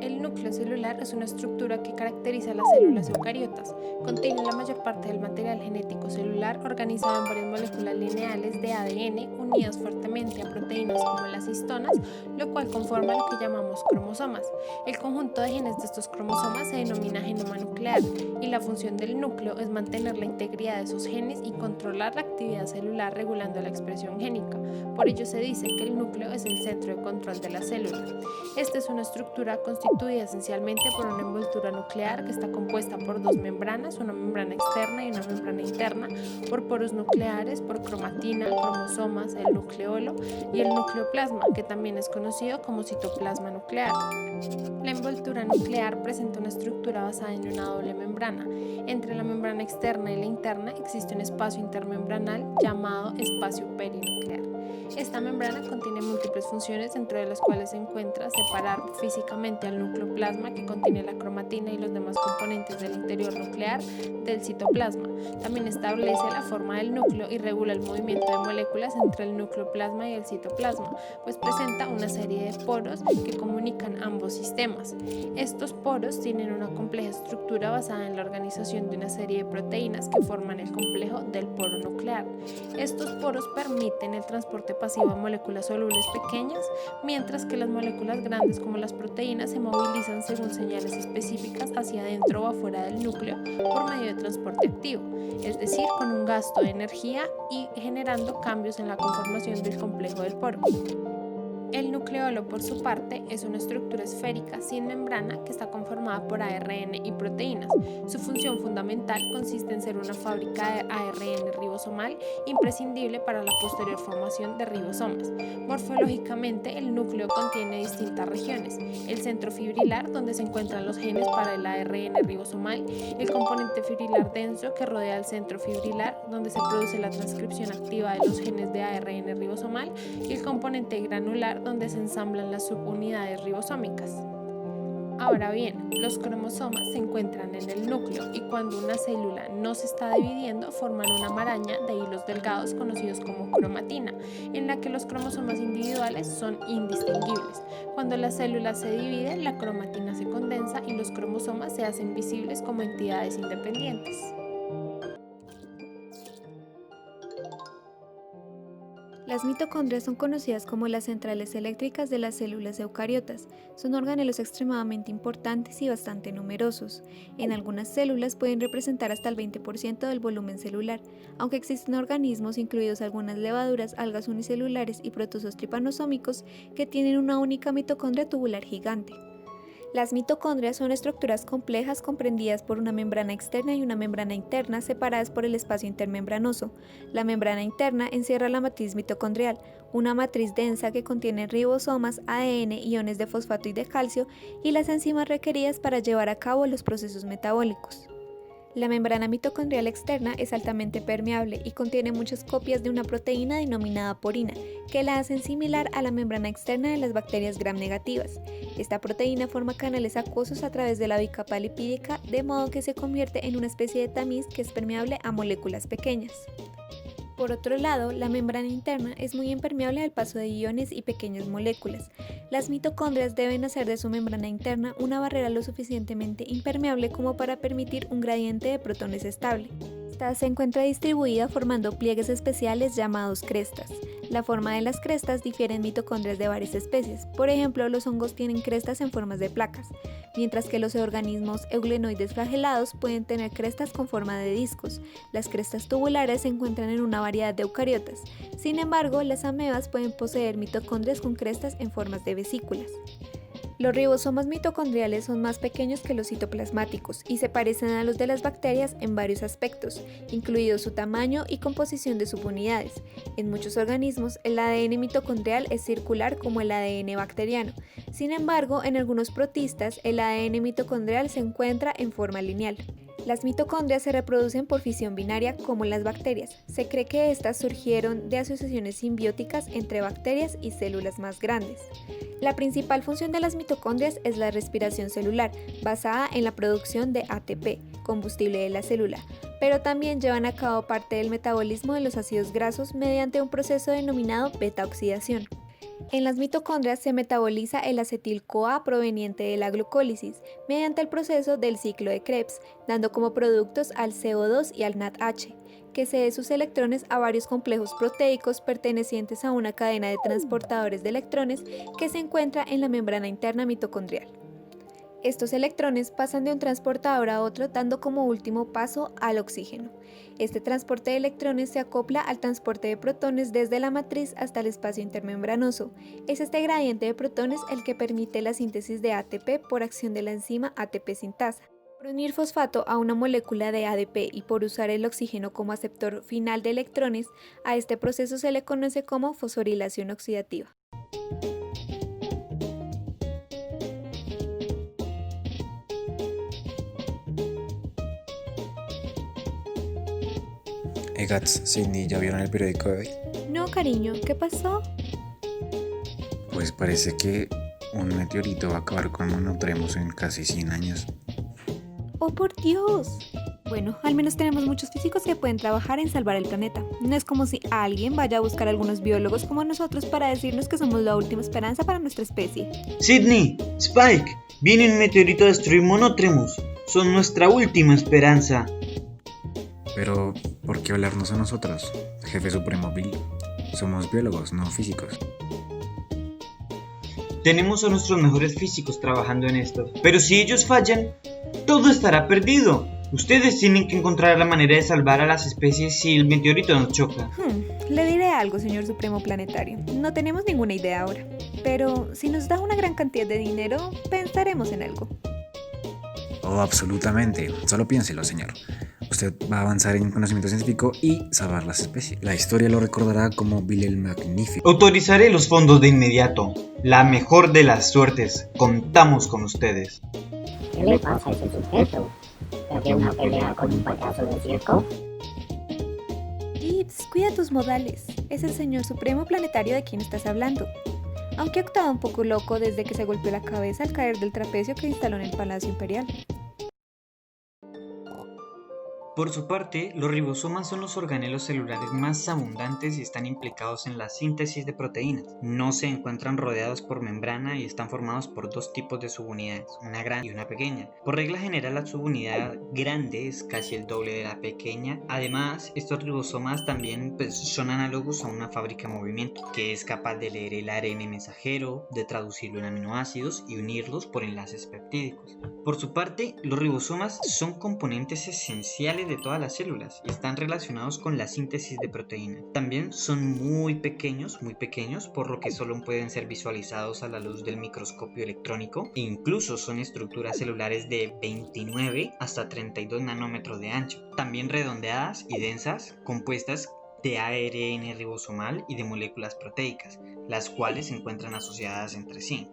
El núcleo celular es una estructura que caracteriza a las células eucariotas. Contiene la mayor parte del material genético celular organizado en varias moléculas lineales de ADN unidas fuertemente a proteínas como las histonas, lo cual conforma lo que llamamos cromosomas. El conjunto de genes de estos cromosomas se denomina genoma nuclear y la función del núcleo es mantener la integridad de esos genes y controlar la actividad celular regulando la expresión génica. Por ello se dice que el núcleo es el centro de control de la célula. Esta es una estructura constituida esencialmente por una envoltura nuclear que está compuesta por dos membranas, una membrana externa y una membrana interna, por poros nucleares, por cromatina, cromosomas, el nucleolo y el nucleoplasma, que también es conocido como citoplasma nuclear. La envoltura nuclear presenta una estructura basada en una doble membrana. Entre la membrana externa y la interna existe un espacio intermembranal llamado espacio perinuclear. Esta membrana contiene múltiples funciones, dentro de las cuales se encuentra separar físicamente al nucleoplasma, que contiene la cromatina y los demás componentes del interior nuclear, del citoplasma. También establece la forma del núcleo y regula el movimiento de moléculas entre el nucleoplasma y el citoplasma, pues presenta una serie de poros que comunican ambos sistemas. Estos poros tienen una compleja estructura basada en la organización de una serie de proteínas que forman el complejo del poro nuclear. Estos poros permiten el transporte pasivo de moléculas solubles pequeñas, mientras que las moléculas grandes como las proteínas se movilizan según señales específicas hacia adentro o afuera del núcleo por medio de transporte activo, es decir, con un gasto de energía y generando cambios en la conformación del complejo del poro. El nucleolo, por su parte, es una estructura esférica sin membrana que está conformada por ARN y proteínas. Su función fundamental consiste en ser una fábrica de ARN ribosomal imprescindible para la posterior formación de ribosomas. Morfológicamente, el núcleo contiene distintas regiones: el centro fibrilar, donde se encuentran los genes para el ARN ribosomal; el componente fibrilar denso, que rodea el centro fibrilar, donde se produce la transcripción activa de los genes de ARN ribosomal; y el componente granular, donde se ensamblan las subunidades ribosómicas. Ahora bien, los cromosomas se encuentran en el núcleo y cuando una célula no se está dividiendo forman una maraña de hilos delgados conocidos como cromatina, en la que los cromosomas individuales son indistinguibles. Cuando la célula se divide, la cromatina se condensa y los cromosomas se hacen visibles como entidades independientes. Las mitocondrias son conocidas como las centrales eléctricas de las células eucariotas. Son organelos extremadamente importantes y bastante numerosos. En algunas células pueden representar hasta el 20% del volumen celular, aunque existen organismos, incluidos algunas levaduras, algas unicelulares y protozoos tripanosómicos, que tienen una única mitocondria tubular gigante. Las mitocondrias son estructuras complejas comprendidas por una membrana externa y una membrana interna separadas por el espacio intermembranoso. La membrana interna encierra la matriz mitocondrial, una matriz densa que contiene ribosomas, ADN, iones de fosfato y de calcio y las enzimas requeridas para llevar a cabo los procesos metabólicos. La membrana mitocondrial externa es altamente permeable y contiene muchas copias de una proteína denominada porina, que la hacen similar a la membrana externa de las bacterias gram negativas. Esta proteína forma canales acuosos a través de la bicapa lipídica, de modo que se convierte en una especie de tamiz que es permeable a moléculas pequeñas. Por otro lado, la membrana interna es muy impermeable al paso de iones y pequeñas moléculas. Las mitocondrias deben hacer de su membrana interna una barrera lo suficientemente impermeable como para permitir un gradiente de protones estable. Esta se encuentra distribuida formando pliegues especiales llamados crestas. La forma de las crestas difiere en mitocondrias de varias especies. Por ejemplo, los hongos tienen crestas en formas de placas, mientras que los organismos eulenoides flagelados pueden tener crestas con forma de discos. Las crestas tubulares se encuentran en una variedad de eucariotas. Sin embargo, las amebas pueden poseer mitocondrias con crestas en formas de vesículas. Los ribosomas mitocondriales son más pequeños que los citoplasmáticos y se parecen a los de las bacterias en varios aspectos, incluido su tamaño y composición de subunidades. En muchos organismos, el ADN mitocondrial es circular como el ADN bacteriano. Sin embargo, en algunos protistas, el ADN mitocondrial se encuentra en forma lineal. Las mitocondrias se reproducen por fisión binaria como las bacterias. Se cree que estas surgieron de asociaciones simbióticas entre bacterias y células más grandes. La principal función de las mitocondrias es la respiración celular, basada en la producción de ATP, combustible de la célula, pero también llevan a cabo parte del metabolismo de los ácidos grasos mediante un proceso denominado beta-oxidación. En las mitocondrias se metaboliza el acetil-CoA proveniente de la glucólisis mediante el proceso del ciclo de Krebs, dando como productos al CO2 y al NADH, que cede sus electrones a varios complejos proteicos pertenecientes a una cadena de transportadores de electrones que se encuentra en la membrana interna mitocondrial. Estos electrones pasan de un transportador a otro dando como último paso al oxígeno. Este transporte de electrones se acopla al transporte de protones desde la matriz hasta el espacio intermembranoso. Es este gradiente de protones el que permite la síntesis de ATP por acción de la enzima ATP sintasa. Por unir fosfato a una molécula de ADP y por usar el oxígeno como aceptor final de electrones, a este proceso se le conoce como fosforilación oxidativa. Gats, Sidney, ¿ya vieron el periódico de hoy? No, cariño, ¿qué pasó? Pues parece que un meteorito va a acabar con Monotremos en casi 100 años. ¡Oh, por Dios! Bueno, al menos tenemos muchos físicos que pueden trabajar en salvar el planeta. No es como si alguien vaya a buscar a algunos biólogos como nosotros para decirnos que somos la última esperanza para nuestra especie. Sidney, Spike, viene un meteorito a destruir Monotremos. Son nuestra última esperanza. Pero, ¿por qué hablarnos a nosotros, jefe supremo Bill? Somos biólogos, no físicos. Tenemos a nuestros mejores físicos trabajando en esto. Pero si ellos fallan, todo estará perdido. Ustedes tienen que encontrar la manera de salvar a las especies si el meteorito nos choca. Le diré algo, señor Supremo Planetario. No tenemos ninguna idea ahora. Pero si nos da una gran cantidad de dinero, pensaremos en algo. Oh, absolutamente. Solo piénselo, señor. Usted va a avanzar en conocimiento científico y salvar las especies. La historia lo recordará como Bill el Magnífico. Autorizaré los fondos de inmediato. La mejor de las suertes. Contamos con ustedes. ¿Qué le pasa a ese sujeto? ¿Hace una pelea con un payaso de circo? Gibbs, cuida tus modales. Es el señor Supremo Planetario de quien estás hablando. Aunque ha actuado un poco loco desde que se golpeó la cabeza al caer del trapecio que instaló en el Palacio Imperial. Por su parte, los ribosomas son los organelos celulares más abundantes y están implicados en la síntesis de proteínas. No se encuentran rodeados por membrana y están formados por dos tipos de subunidades, una grande y una pequeña. Por regla general, la subunidad grande es casi el doble de la pequeña. Además, estos ribosomas también son análogos a una fábrica en movimiento, que es capaz de leer el ARN mensajero, de traducirlo en aminoácidos y unirlos por enlaces peptídicos. Por su parte, los ribosomas son componentes esenciales de todas las células y están relacionados con la síntesis de proteínas. También son muy pequeños, por lo que solo pueden ser visualizados a la luz del microscopio electrónico e incluso son estructuras celulares de 29 hasta 32 nanómetros de ancho, también redondeadas y densas, compuestas de ARN ribosomal y de moléculas proteicas, las cuales se encuentran asociadas entre sí.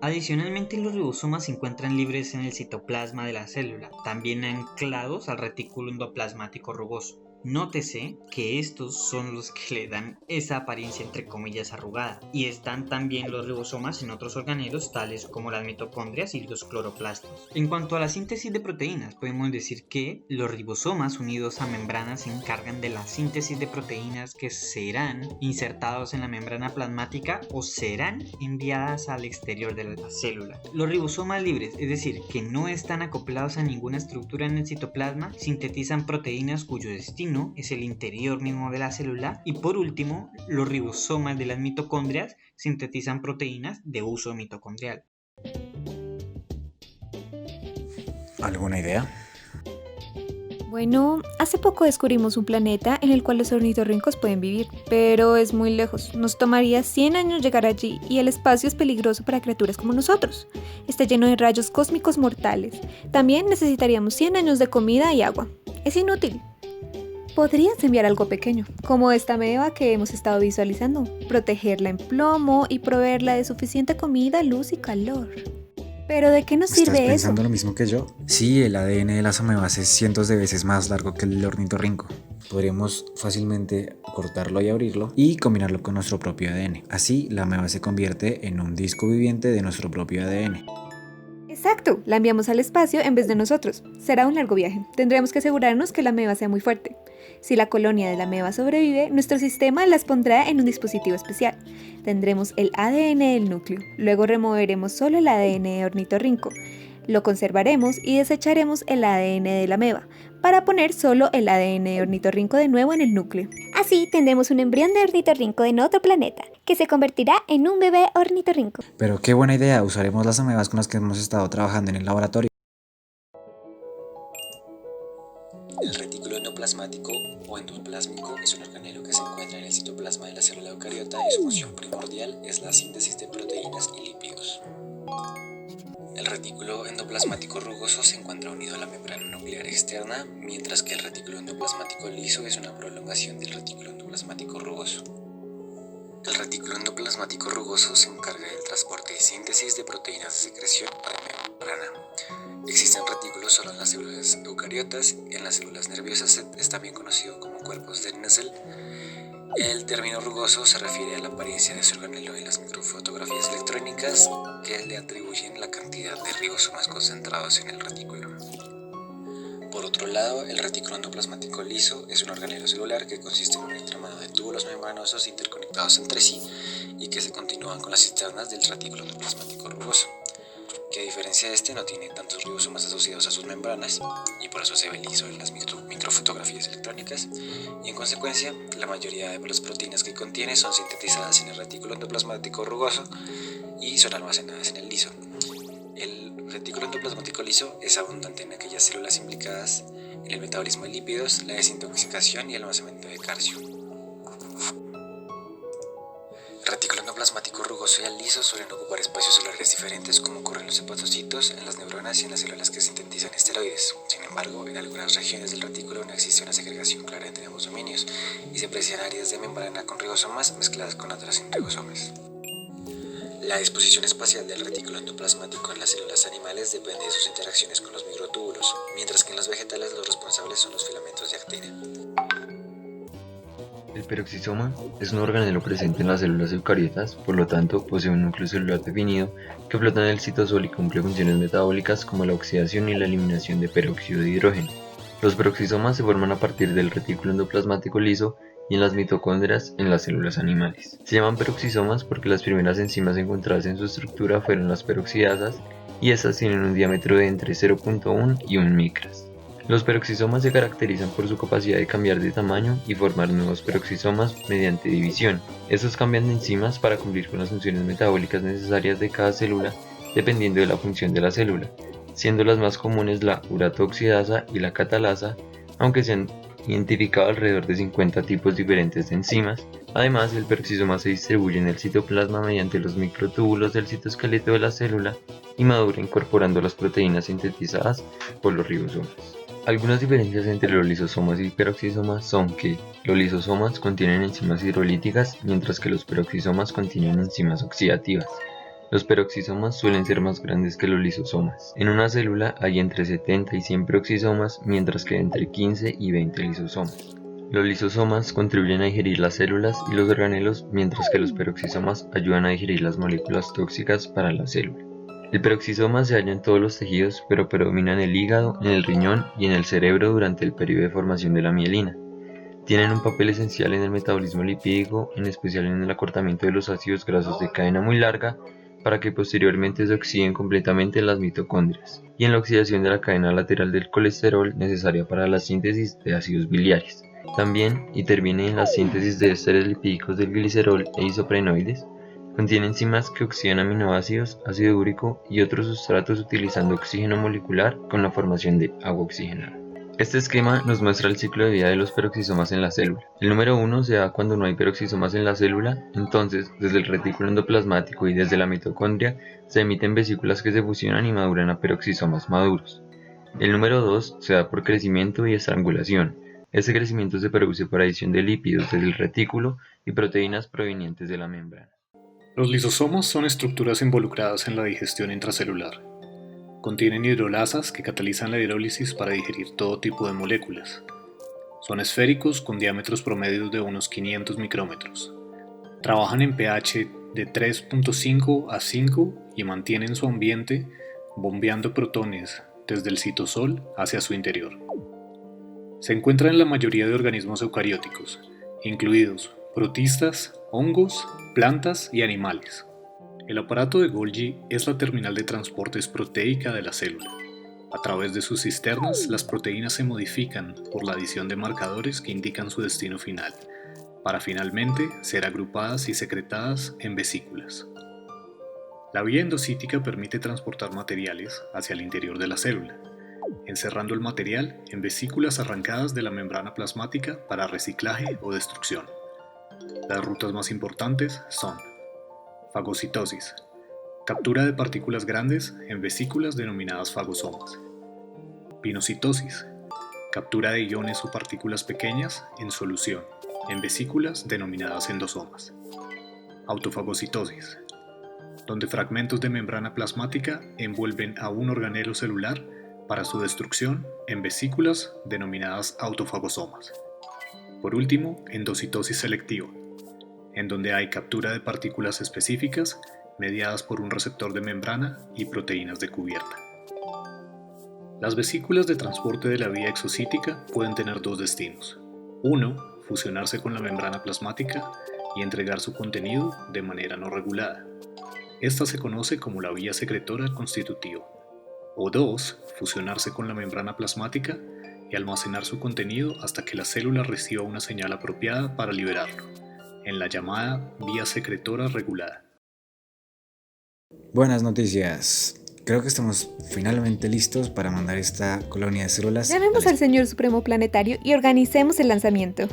Adicionalmente, los ribosomas se encuentran libres en el citoplasma de la célula, también anclados al retículo endoplasmático rugoso. Nótese que estos son los que le dan esa apariencia entre comillas arrugada, y están también los ribosomas en otros organelos tales como las mitocondrias y los cloroplastos. En cuanto a la síntesis de proteínas, podemos decir que los ribosomas unidos a membranas se encargan de la síntesis de proteínas que serán insertados en la membrana plasmática o serán enviadas al exterior de la célula. Los ribosomas libres, es decir, que no están acoplados a ninguna estructura en el citoplasma, sintetizan proteínas cuyo destino es el interior mismo de la célula. Y por último, los ribosomas de las mitocondrias sintetizan proteínas de uso mitocondrial. ¿Alguna idea? Bueno, hace poco descubrimos un planeta en el cual los ornitorrincos pueden vivir, pero es muy lejos. Nos tomaría 100 años llegar allí y el espacio es peligroso para criaturas como nosotros. Está lleno de rayos cósmicos mortales. También necesitaríamos 100 años de comida y agua. Es inútil. Podrías enviar algo pequeño, como esta meba que hemos estado visualizando, protegerla en plomo y proveerla de suficiente comida, luz y calor. ¿Pero de qué nos sirve eso? ¿Estás pensando lo mismo que yo? Sí, el ADN de las amebas es cientos de veces más largo que el del ornitorrinco. Podríamos fácilmente cortarlo y abrirlo y combinarlo con nuestro propio ADN. Así, la ameba se convierte en un disco viviente de nuestro propio ADN. Exacto, la enviamos al espacio en vez de nosotros. Será un largo viaje. Tendremos que asegurarnos que la ameba sea muy fuerte. Si la colonia de la ameba sobrevive, nuestro sistema las pondrá en un dispositivo especial. Tendremos el ADN del núcleo, luego removeremos solo el ADN de ornitorrinco, lo conservaremos y desecharemos el ADN de la ameba, para poner solo el ADN de ornitorrinco de nuevo en el núcleo. Así tendremos un embrión de ornitorrinco en otro planeta, que se convertirá en un bebé ornitorrinco. Pero qué buena idea, usaremos las amebas con las que hemos estado trabajando en el laboratorio. El retículo endoplasmático o endoplásmico es un organelo que se encuentra en el citoplasma de la célula eucariota y su función primordial es la síntesis de proteínas y lípidos. El retículo endoplasmático rugoso se encuentra unido a la membrana nuclear externa, mientras que el retículo endoplasmático liso es una prolongación del retículo endoplasmático rugoso. El retículo endoplasmático rugoso se encarga del transporte y síntesis de proteínas de secreción a la membrana. Existen retículos solo en las células eucariotas. En las células nerviosas es también conocido como cuerpos de Nessel. El término rugoso se refiere a la apariencia de ese organelo en las microfotografías electrónicas que le atribuyen la cantidad de ribosomas concentrados en el retículo. Por otro lado, el retículo endoplasmático liso es un organelo celular que consiste en un entramado de túbulos membranosos interconectados entre sí y que se continúan con las cisternas del retículo endoplasmático rugoso, que a diferencia de este no tiene tantos ribosomas asociados a sus membranas y por eso se ve liso en las microfotografías electrónicas, y en consecuencia la mayoría de las proteínas que contiene son sintetizadas en el retículo endoplasmático rugoso y son almacenadas en el liso. El retículo endoplasmático liso es abundante en aquellas células implicadas en el metabolismo de lípidos, la desintoxicación y el almacenamiento de calcio. El retículo endoplasmático rugoso y el liso suelen ocupar espacios celulares diferentes, como ocurre en los hepatocitos, en las neuronas y en las células que sintetizan esteroides. Sin embargo, en algunas regiones del retículo no existe una segregación clara entre ambos dominios y se aprecian áreas de membrana con ribosomas mezcladas con otras sin ribosomas. La disposición espacial del retículo endoplasmático en las células animales depende de sus interacciones con los microtúbulos, mientras que en los vegetales los responsables son los filamentos de actina. El peroxisoma es un organelo presente en las células eucariotas, por lo tanto posee un núcleo celular definido que flota en el citosol y cumple funciones metabólicas como la oxidación y la eliminación de peróxido de hidrógeno. Los peroxisomas se forman a partir del retículo endoplasmático liso y en las mitocondrias en las células animales. Se llaman peroxisomas porque las primeras enzimas encontradas en su estructura fueron las peroxidasas y estas tienen un diámetro de entre 0.1 y 1 micras. Los peroxisomas se caracterizan por su capacidad de cambiar de tamaño y formar nuevos peroxisomas mediante división. Estos cambian de enzimas para cumplir con las funciones metabólicas necesarias de cada célula dependiendo de la función de la célula, siendo las más comunes la urato-oxidasa y la catalasa, aunque se han identificado alrededor de 50 tipos diferentes de enzimas. Además, el peroxisoma se distribuye en el citoplasma mediante los microtúbulos del citoesqueleto de la célula y madura incorporando las proteínas sintetizadas por los ribosomas. Algunas diferencias entre los lisosomas y peroxisomas son que los lisosomas contienen enzimas hidrolíticas, mientras que los peroxisomas contienen enzimas oxidativas. Los peroxisomas suelen ser más grandes que los lisosomas. En una célula hay entre 70 y 100 peroxisomas, mientras que entre 15 y 20 lisosomas. Los lisosomas contribuyen a digerir las células y los organelos, mientras que los peroxisomas ayudan a digerir las moléculas tóxicas para la célula. El peroxisoma se halla en todos los tejidos, pero predomina en el hígado, en el riñón y en el cerebro durante el periodo de formación de la mielina. Tienen un papel esencial en el metabolismo lipídico, en especial en el acortamiento de los ácidos grasos de cadena muy larga, para que posteriormente se oxiden completamente en las mitocondrias, y en la oxidación de la cadena lateral del colesterol necesaria para la síntesis de ácidos biliares. También interviene en la síntesis de ésteres lipídicos del glicerol e isoprenoides. Contiene enzimas que oxidan aminoácidos, ácido úrico y otros sustratos utilizando oxígeno molecular con la formación de agua oxigenada. Este esquema nos muestra el ciclo de vida de los peroxisomas en la célula. El número 1 se da cuando no hay peroxisomas en la célula, entonces desde el retículo endoplasmático y desde la mitocondria se emiten vesículas que se fusionan y maduran a peroxisomas maduros. El número 2 se da por crecimiento y estrangulación. Este crecimiento se produce por adición de lípidos desde el retículo y proteínas provenientes de la membrana. Los lisosomas son estructuras involucradas en la digestión intracelular. Contienen hidrolasas que catalizan la hidrólisis para digerir todo tipo de moléculas. Son esféricos con diámetros promedios de unos 500 micrómetros. Trabajan en pH de 3.5 a 5 y mantienen su ambiente bombeando protones desde el citosol hacia su interior. Se encuentra en la mayoría de organismos eucarióticos, incluidos protistas, hongos, plantas y animales. El aparato de Golgi es la terminal de transportes proteica de la célula. A través de sus cisternas, las proteínas se modifican por la adición de marcadores que indican su destino final, para finalmente ser agrupadas y secretadas en vesículas. La vía endocítica permite transportar materiales hacia el interior de la célula, encerrando el material en vesículas arrancadas de la membrana plasmática para reciclaje o destrucción. Las rutas más importantes son fagocitosis, captura de partículas grandes en vesículas denominadas fagosomas. Pinocitosis, captura de iones o partículas pequeñas en solución en vesículas denominadas endosomas. Autofagocitosis, donde fragmentos de membrana plasmática envuelven a un organelo celular para su destrucción en vesículas denominadas autofagosomas. Por último, endocitosis selectiva, en donde hay captura de partículas específicas mediadas por un receptor de membrana y proteínas de cubierta. Las vesículas de transporte de la vía exocítica pueden tener dos destinos. Uno, fusionarse con la membrana plasmática y entregar su contenido de manera no regulada. Esta se conoce como la vía secretora constitutiva. O dos, fusionarse con la membrana plasmática y almacenar su contenido hasta que la célula reciba una señal apropiada para liberarlo, en la llamada vía secretora regulada. Buenas noticias. Creo que estamos finalmente listos para mandar esta colonia de células. Llamemos al señor Supremo Planetario y organicemos el lanzamiento.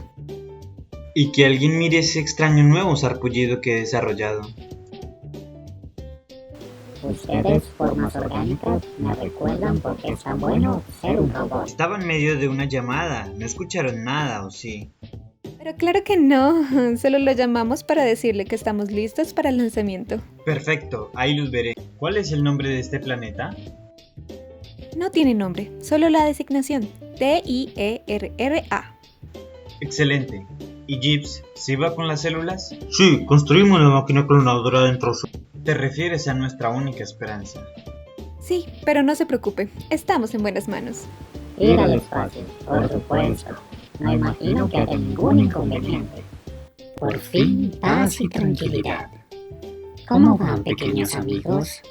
Y que alguien mire ese extraño nuevo sarpullido que he desarrollado. Ustedes, formas orgánicas, me recuerdan por qué es tan bueno ser un robot. Estaba en medio de una llamada, no escucharon nada, ¿o sí? Pero claro que no, solo lo llamamos para decirle que estamos listos para el lanzamiento. Perfecto, ahí los veré. ¿Cuál es el nombre de este planeta? No tiene nombre, solo la designación, TIERRA. Excelente. ¿Y Gibbs, se va con las células? Sí, construimos una máquina clonadora dentro suyo. ¿Te refieres a nuestra única esperanza? Sí, pero no se preocupe, estamos en buenas manos. Ir al espacio, por supuesto. No imagino que haya ningún inconveniente. Por fin, paz y tranquilidad. ¿Cómo van, pequeños amigos?